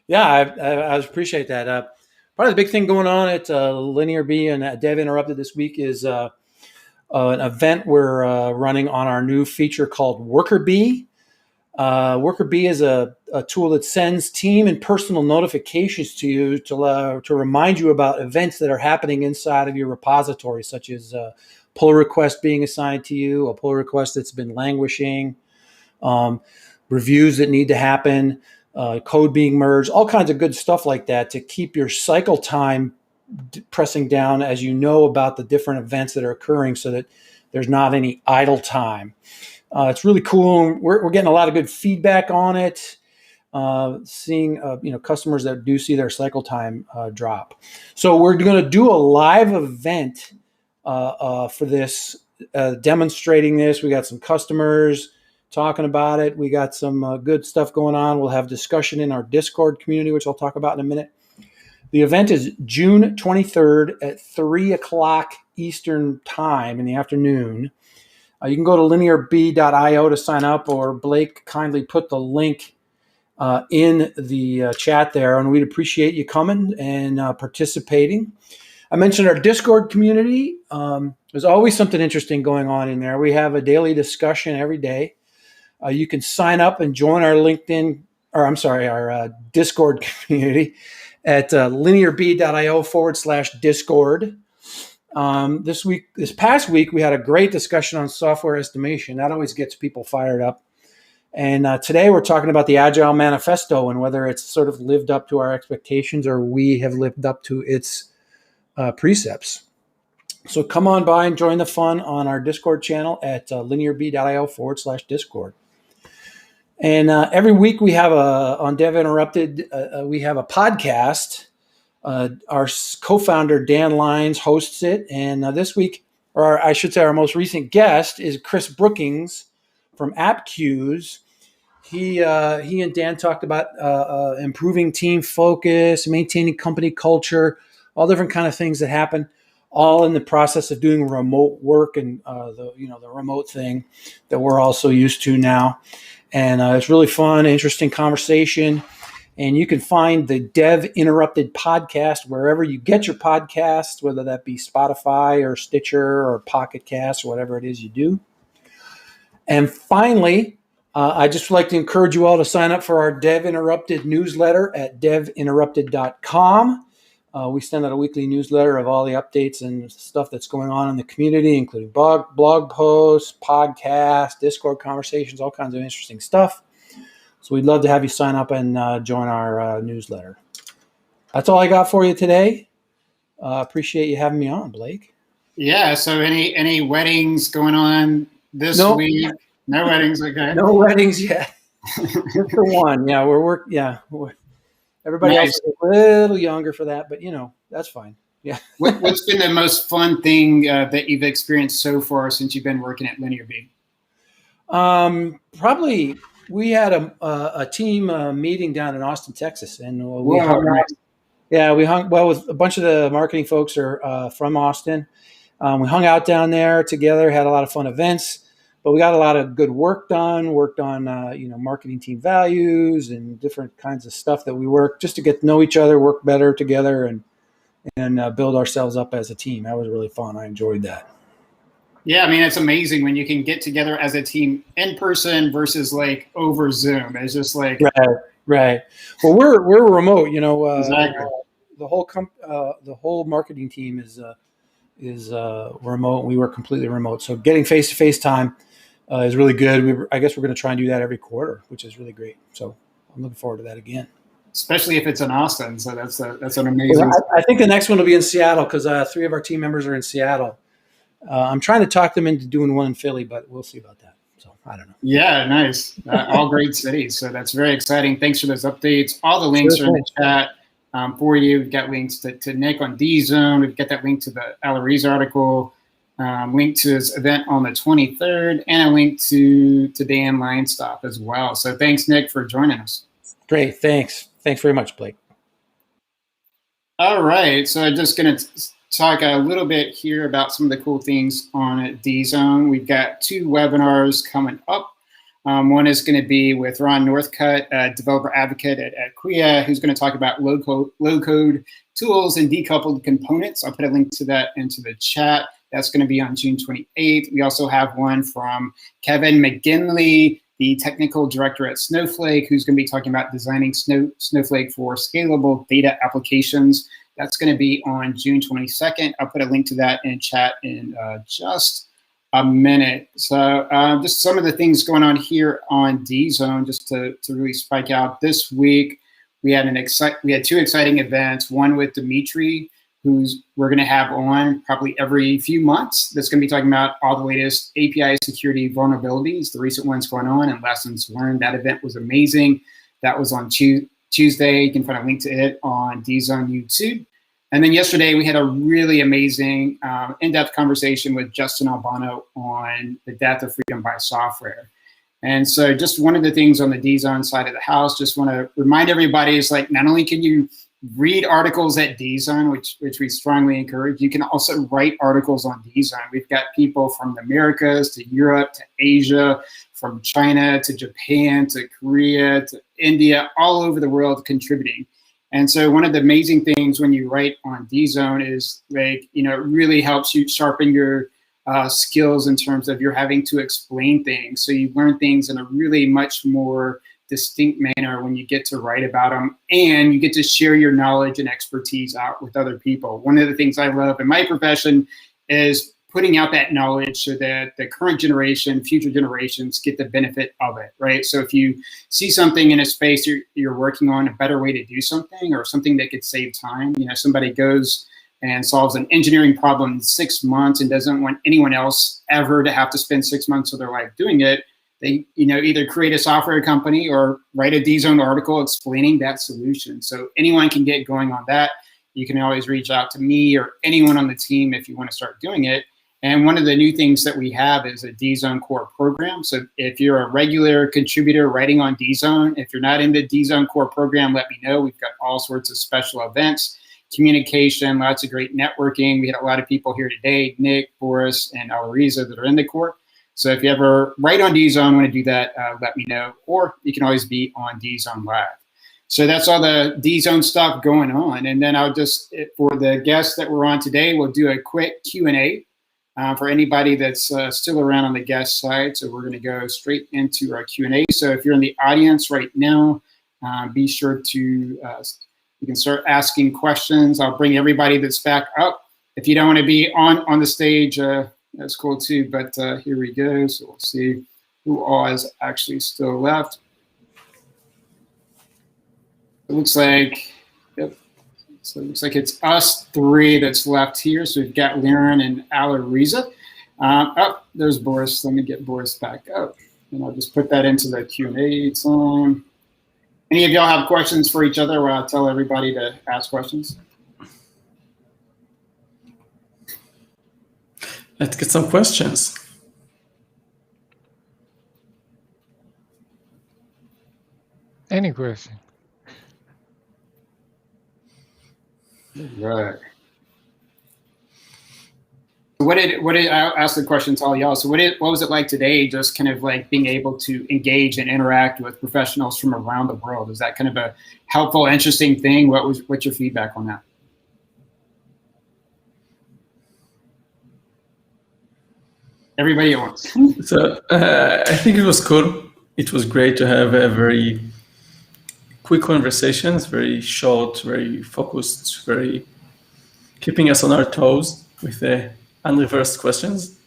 Yeah, I appreciate that. Part of the big thing going on at Linear B and Dev Interrupted this week is an event we're running on our new feature called Worker B. Worker B is a tool that sends team and personal notifications to you to remind you about events that are happening inside of your repository, such as pull request being assigned to you, a pull request that's been languishing, reviews that need to happen, code being merged, all kinds of good stuff like that to keep your cycle time pressing down as you know about the different events that are occurring so that there's not any idle time. It's really cool. We're getting a lot of good feedback on it, seeing customers that do see their cycle time drop. So we're going to do a live event for this, demonstrating this. We got some customers talking about it. We got some good stuff going on. We'll have discussion in our Discord community, which I'll talk about in a minute. The event is June 23rd at 3 o'clock Eastern time in the afternoon. You can go to linearb.io to sign up, or Blake kindly put the link in the chat there, and we'd appreciate you coming and participating. I mentioned our Discord community. There's always something interesting going on in there. We have a daily discussion every day. You can sign up and join our our Discord community at linearb.io/Discord. This past week, we had a great discussion on software estimation. That always gets people fired up. And today we're talking about the Agile Manifesto and whether it's sort of lived up to our expectations or we have lived up to its precepts. So come on by and join the fun on our Discord channel at linearb.io/Discord. And every week we have on Dev Interrupted, we have a podcast. Our co-founder, Dan Lyons, hosts it. And this week, or I should say our most recent guest is Chris Brookings from AppQs. he and Dan talked about improving team focus, maintaining company culture, all different kind of things that happen, all in the process of doing remote work and the remote thing that we're also used to now. And it's really fun, interesting conversation. And you can find the Dev Interrupted podcast wherever you get your podcasts, whether that be Spotify or Stitcher or Pocket Cast or whatever it is you do. And finally, I just would like to encourage you all to sign up for our Dev Interrupted newsletter at devinterrupted.com. We send out a weekly newsletter of all the updates and stuff that's going on in the community, including blog posts, podcasts, Discord conversations, all kinds of interesting stuff. So we'd love to have you sign up and join our newsletter. That's all I got for you today. Appreciate you having me on, Blake. Yeah. So any weddings going on this week? No weddings. Okay. No weddings yet. Just the one. Yeah, everybody Nice. else is a little younger for that, but that's fine. Yeah. What's been the most fun thing that you've experienced so far since you've been working at Linear B? Probably we had a team meeting down in Austin, Texas, and we hung out. Yeah, we hung with a bunch of the marketing folks are from Austin. We hung out down there together, had a lot of fun events, but we got a lot of good work done. Worked on marketing team values and different kinds of stuff that we work just to get to know each other, work better together, and build ourselves up as a team. That was really fun. I enjoyed that. Yeah, I mean, it's amazing when you can get together as a team in person versus like over Zoom. It's just like right. Well, we're remote. Exactly. The whole marketing team is remote. We work completely remote. So getting face-to-face time is really good. I guess we're going to try and do that every quarter, which is really great. So I'm looking forward to that again. Especially if it's in Austin. So that's an amazing. I think the next one will be in Seattle because 3 of our team members are in Seattle. I'm trying to talk them into doing one in Philly, but we'll see about that. So I don't know. Yeah, nice. All great cities. So that's very exciting. Thanks for those updates. All the links are in the chat for you. We've got links to Nick on DZone. We've got that link to the Alarise article, link to his event on the 23rd, and a link to Dan Linestop as well. So thanks, Nick, for joining us. Great. Thanks. Thanks very much, Blake. All right. So I'm just going to talk a little bit here about some of the cool things on DZone. We've got 2 webinars coming up. One is going to be with Ron Northcutt, a developer advocate at Kuya, who's going to talk about low-code tools and decoupled components. I'll put a link to that into the chat. That's going to be on June 28th. We also have one from Kevin McGinley, the technical director at Snowflake, who's going to be talking about designing Snowflake for scalable data applications. That's going to be on June 22nd. I'll put a link to that in chat in just a minute. So just some of the things going on here on DZone, just to really spike out. This week, we had 2 exciting events. One with Dimitri, we're going to have on probably every few months. That's going to be talking about all the latest API security vulnerabilities, the recent ones going on, and lessons learned. That event was amazing. That was on Tuesday. You can find a link to it on DZone YouTube. And then yesterday, we had a really amazing in-depth conversation with Justin Albano on the death of freedom by software. And so just one of the things on the DZone side of the house, just want to remind everybody is like, not only can you read articles at DZone, which we strongly encourage, you can also write articles on DZone. We've got people from the Americas to Europe to Asia, from China to Japan to Korea to India, all over the world contributing. And so one of the amazing things when you write on DZone is like, it really helps you sharpen your skills in terms of you're having to explain things. So you learn things in a really much more distinct manner when you get to write about them, and you get to share your knowledge and expertise out with other people. One of the things I love in my profession is putting out that knowledge so that the current generation, future generations get the benefit of it, right? So if you see something in a space you're working on, a better way to do something or something that could save time, somebody goes and solves an engineering problem in 6 months and doesn't want anyone else ever to have to spend 6 months of their life doing it, they either create a software company or write a DZone article explaining that solution. So anyone can get going on that. You can always reach out to me or anyone on the team if you want to start doing it. And one of the new things that we have is a DZone core program. So if you're a regular contributor writing on DZone, if you're not in the DZone core program, let me know. We've got all sorts of special events, communication, lots of great networking. We had a lot of people here today, Nick, Boris, and Alariza that are in the core. So if you ever write on DZone, want to do that, let me know. Or you can always be on DZone Live. So that's all the DZone stuff going on. And then I'll just, for the guests that were on today, we'll do a quick Q&A for anybody that's still around on the guest side. So we're going to go straight into our Q&A. So if you're in the audience right now, be sure to, you can start asking questions. I'll bring everybody that's back up. If you don't want to be on the stage, that's cool too, but here we go. So we'll see who all is actually still left. It looks like, yep. So it looks like it's us three that's left here. So we've got Liren and Alariza. Oh, there's Boris. Let me get Boris back up. And I'll just put that into the Q&A time. Any of y'all have questions for each other where I'll tell everybody to ask questions? Let's get some questions. Any question? Right. What did I ask the question to all y'all? So what was it like today? Just kind of like being able to engage and interact with professionals from around the world. Is that kind of a helpful, interesting thing? What's your feedback on that? Everybody at once. So I think it was cool. It was great to have a very quick conversations, very short, very focused, very keeping us on our toes with the unreversed questions.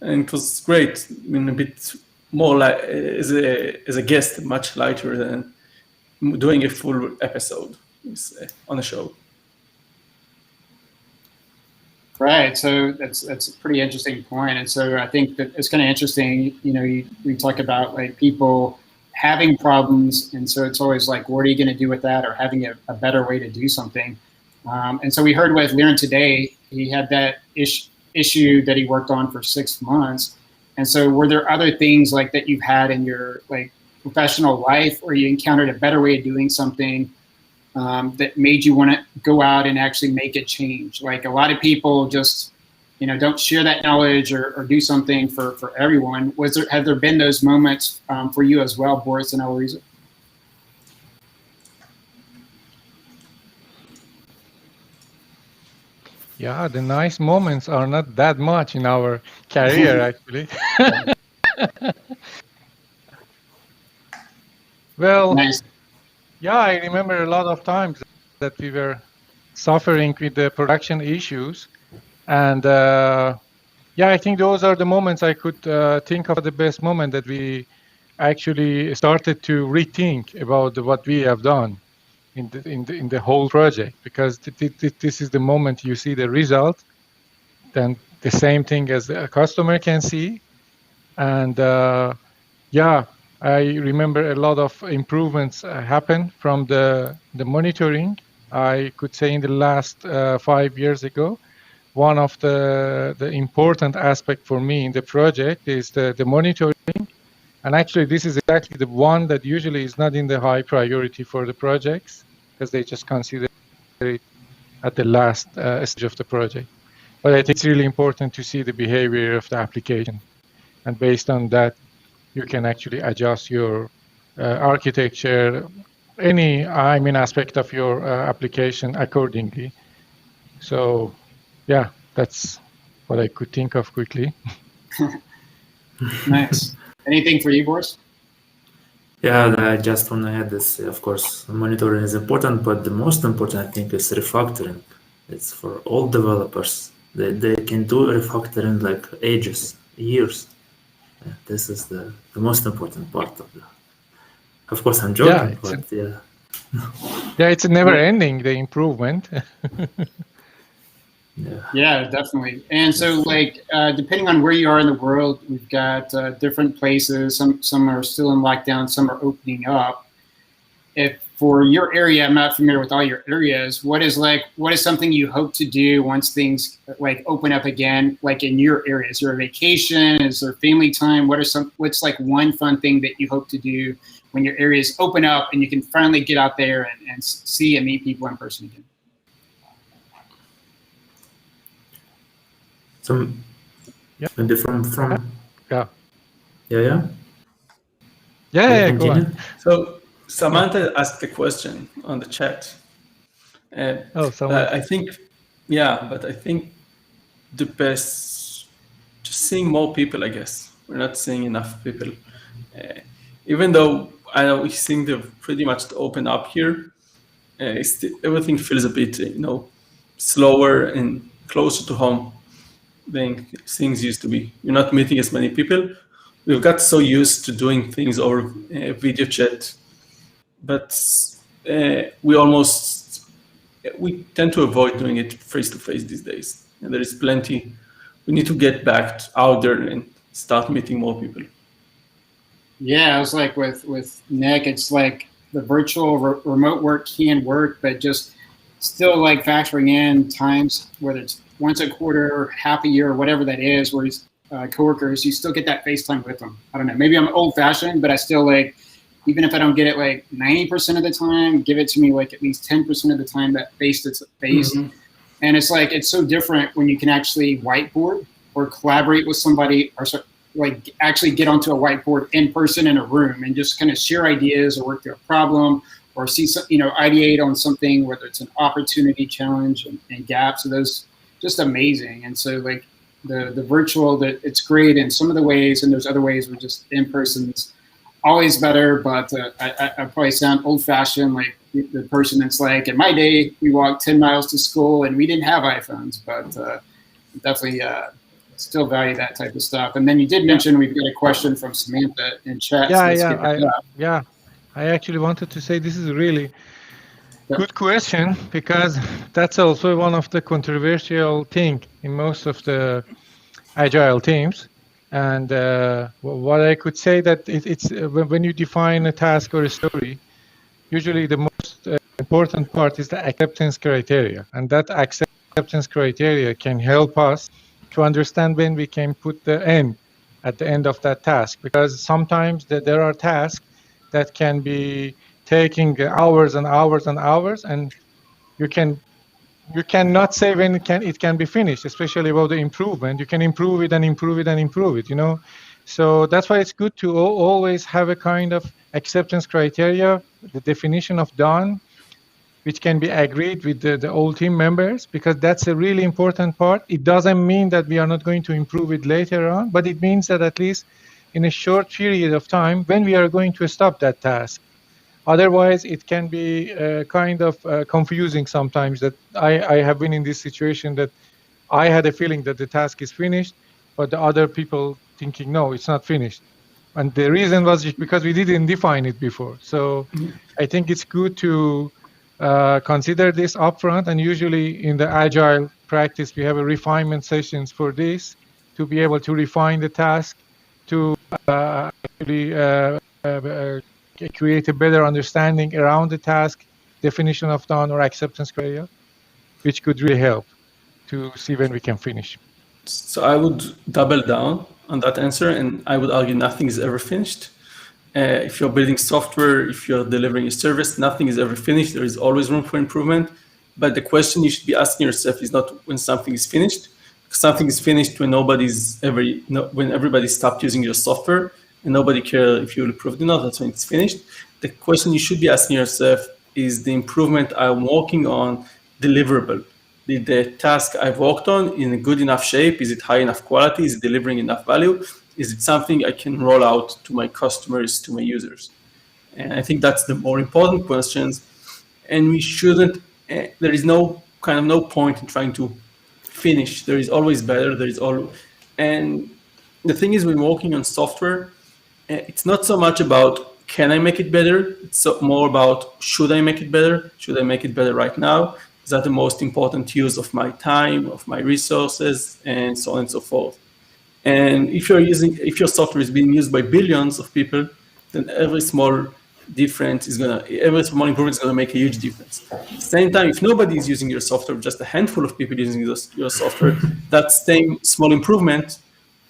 And it was great. I mean, a bit more like as a guest, much lighter than doing a full episode on a show. Right. So that's a pretty interesting point. And so I think that it's kind of interesting, you know, we talk about like people having problems. And so it's always like, what are you going to do with that, or having a better way to do something? And so we heard with Liren today, he had that issue that he worked on for 6 months. And so were there other things like that you've had in your like professional life, or you encountered a better way of doing something that made you want to go out and actually make a change? Like a lot of people just, you know, don't share that knowledge or do something for everyone. Have there been those moments for you as well, Boris and Alariza? Yeah, the nice moments are not that much in our career, actually. Well, Nice. yeah, I remember a lot of times that we were suffering with the production issues. And yeah, I think those are the moments I could think of the best moment that we actually started to rethink about what we have done in the whole project, because this is the moment you see the result, then the same thing as a customer can see. And yeah, I remember a lot of improvements happen from the monitoring. I could say in the last 5 years ago, one of the important aspect for me in the project is the monitoring. And actually, this is exactly the one that usually is not in the high priority for the projects, because they just consider it at the last stage of the project. But I think it's really important to see the behavior of the application. And based on that, you can actually adjust your architecture, any aspect of your application accordingly. So yeah, that's what I could think of quickly. Nice. Anything for you, Boris? Yeah, I just want to add this. Of course, monitoring is important, but the most important, I think, is refactoring. It's for all developers. They can do refactoring like ages, years. Yeah, this is the most important part of the. Of course, I'm joking, but yeah. Yeah, it's never ending, the improvement. Yeah, definitely. And so, like, depending on where you are in the world, we've got different places. Some are still in lockdown, some are opening up. If for your area, I'm not familiar with all your areas. What is something you hope to do once things like open up again, like in your area? Is there a vacation? Is there family time? What's like one fun thing that you hope to do when your areas open up and you can finally get out there and see and meet people in person again? Maybe from yeah. Go on. So Samantha asked a question on the chat. Samantha. I think the best, just seeing more people, I guess. We're not seeing enough people. Even though I know we seem to pretty much open up here, everything feels a bit, slower and closer to home than things used to be. You're not meeting as many people. We've got so used to doing things over video chat, but we tend to avoid doing it face-to-face these days. And there is plenty. We need to get back out there and start meeting more people. Yeah, I was like with Nick, it's like the virtual remote work can work, but just still like factoring in times, whether it's once a quarter or half a year or whatever that is, where he's coworkers, you still get that FaceTime with them. I don't know, maybe I'm old fashioned, but I still like, even if I don't get it like 90% of the time, give it to me like at least 10% of the time that face to face. Mm-hmm. And it's like, it's so different when you can actually whiteboard or collaborate with somebody or like actually get onto a whiteboard in person in a room and just kind of share ideas or work through a problem or see some, ideate on something, whether it's an opportunity, challenge and gaps. So those just amazing. And so like the virtual, that it's great in some of the ways, and there's other ways where just in person's always better. But I probably sound old fashioned, like the person that's like, in my day, we walked 10 miles to school and we didn't have iPhones, but definitely still value that type of stuff. And then you did mention we've got a question from Samantha in chat. I actually wanted to say this is a really good question, because that's also one of the controversial thing in most of the agile teams. And what I could say that it's when you define a task or a story, usually the most important part is the acceptance criteria. And that acceptance criteria can help us to understand when we can put the end at the end of that task. Because sometimes there are tasks that can be taking hours and hours and hours, and you cannot say when it can be finished, especially about the improvement. You can improve it and improve it and improve it, So that's why it's good to always have a kind of acceptance criteria, the definition of done, which can be agreed with the all team members, because that's a really important part. It doesn't mean that we are not going to improve it later on, but it means that at least in a short period of time, when we are going to stop that task. Otherwise, it can be kind of confusing sometimes. That I have been in this situation that I had a feeling that the task is finished, but the other people thinking, no, it's not finished. And the reason was because we didn't define it before. So I think it's good to consider this upfront. And usually in the agile practice, we have a refinement sessions for this to be able to refine the task, to actually create a better understanding around the task, definition of done or acceptance criteria, which could really help to see when we can finish. So I would double down on that answer, and I would argue nothing is ever finished. If you're building software, if you're delivering a service, nothing is ever finished. There is always room for improvement. But the question you should be asking yourself is not when something is finished. Something is finished when when everybody stopped using your software and nobody cares if you improved or not. That's when it's finished. The question you should be asking yourself is the improvement I'm working on deliverable? Did the task I've worked on in a good enough shape? Is it high enough quality? Is it delivering enough value? Is it something I can roll out to my customers, to my users? And I think that's the more important questions. And we shouldn't, there is no point in trying to finish. There is always better. And the thing is, when working on software, it's not so much about can I make it better? It's more about should I make it better? Should I make it better right now? Is that the most important use of my time, of my resources, and so on and so forth? And if your software is being used by billions of people, then every small difference every small improvement is gonna make a huge difference. At the same time, if nobody is using your software, just a handful of people using your software, that same small improvement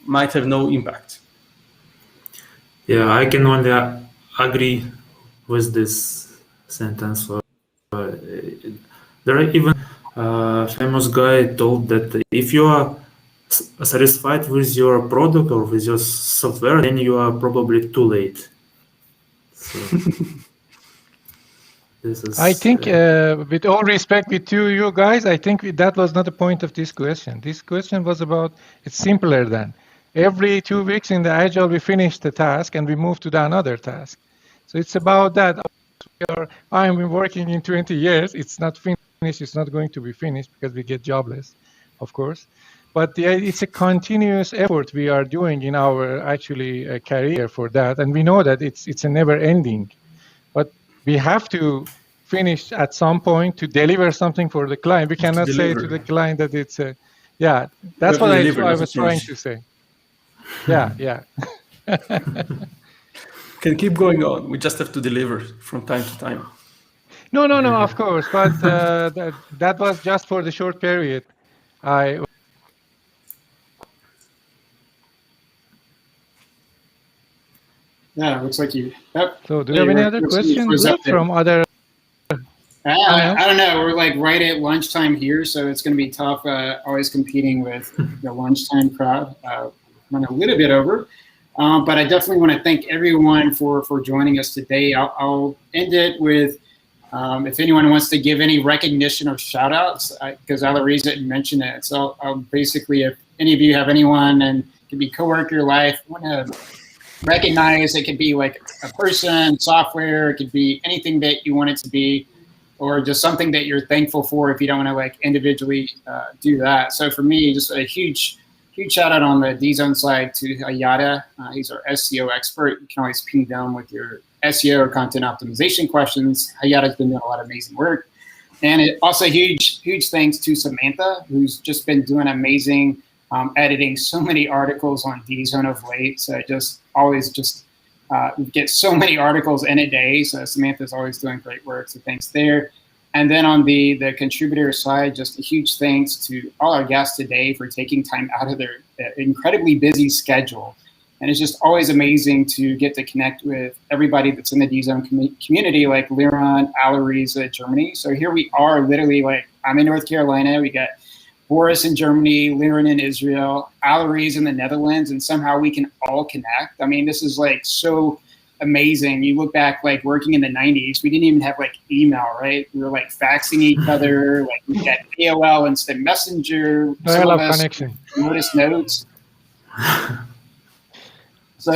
might have no impact. Yeah, I can only agree with this sentence. There are even famous guy told that if you are satisfied with your product or with your software, then you are probably too late. So this is. I think, with all respect to you guys, I think that was not the point of this question. This question was about, it's simpler than. Every 2 weeks in the Agile, we finish the task and we move to another task. So it's about that. I've been working in 20 years. It's not finished. It's not going to be finished because we get jobless, of course. But it's a continuous effort we are doing in our actually career for that. And we know that it's a never ending. But we have to finish at some point to deliver something for the client. We cannot say to the client that it's a, yeah, that's what I was trying to say. Yeah. Can keep going on. We just have to deliver from time to time. No, of course. But that was just for the short period. Yeah, it looks like you. So do you have any other questions from other? I don't know. We're like right at lunchtime here, so it's going to be tough. Always competing with the lunchtime crowd. Run a little bit over, but I definitely want to thank everyone for joining us today. I'll end it with if anyone wants to give any recognition or shout outs, because Alariza mentioned it. So basically, if any of you have anyone, and it could be coworker life, want to recognize, it could be like a person, software, it could be anything that you want it to be, or just something that you're thankful for if you don't want to like individually do that. So for me, just a huge shout out on the DZone side to Hayata. He's our SEO expert. You can always ping them with your SEO or content optimization questions. Hayata's been doing a lot of amazing work. And also huge thanks to Samantha, who's just been doing amazing editing so many articles on DZone of late. So always get so many articles in a day. So Samantha's always doing great work. So thanks there. And then on the contributor side, just a huge thanks to all our guests today for taking time out of their incredibly busy schedule. And it's just always amazing to get to connect with everybody that's in the DZone community, like Liran, Alariza, Germany. So here we are, literally, like, I'm in North Carolina. We got Boris in Germany, Liran in Israel, Alariza in the Netherlands, and somehow we can all connect. I mean, this is like so amazing. You look back, like working in the 90s, we didn't even have like email, right? We were like faxing each other, like we had AOL Instant Messenger, some of us noticed notes. So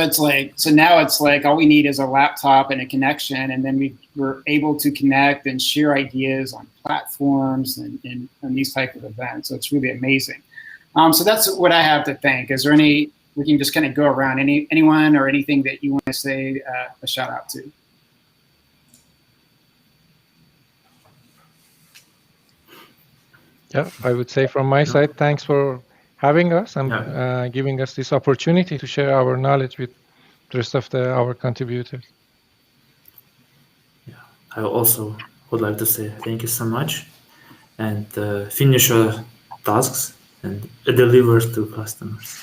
now it's like all we need is a laptop and a connection, and then we're able to connect and share ideas on platforms and these type of events. So it's really amazing. So that's what I have to thank. Is there any? We can just kind of go around. Anyone or anything that you want to say a shout out to? Yeah, I would say from my side, thanks for having us and giving us this opportunity to share our knowledge with the rest of our contributors. Yeah, I also would like to say thank you so much, and finish your tasks and deliver to customers.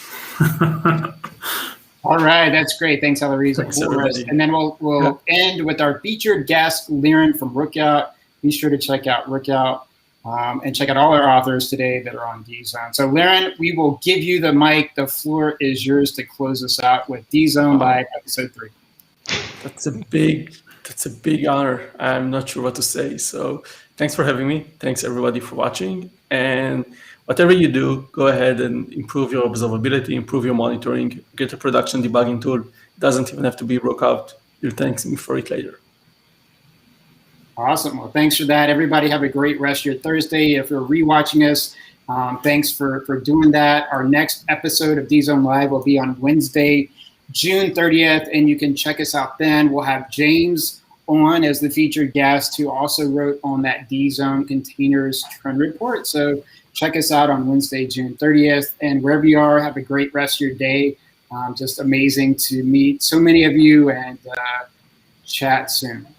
All right, that's great. Thanks, Alariza. And then we'll end with our featured guest, Liran from Rookout. Be sure to check out Rookout and check out all our authors today that are on DZone. So, Liran, we will give you the mic. The floor is yours to close us out with DZone Live episode 3. That's a big honor. I'm not sure what to say. So, thanks for having me. Thanks everybody for watching. And whatever you do, go ahead and improve your observability, improve your monitoring, get a production debugging tool. It doesn't even have to be Rookout. You'll thank me for it later. Awesome. Well, thanks for that. Everybody have a great rest of your Thursday. If you're rewatching us, thanks for doing that. Our next episode of DZone Live will be on Wednesday, June 30th, and you can check us out then. We'll have James on as the featured guest, who also wrote on that DZone containers trend report. So check us out on Wednesday, June 30th. And wherever you are, have a great rest of your day. Just amazing to meet so many of you and chat soon.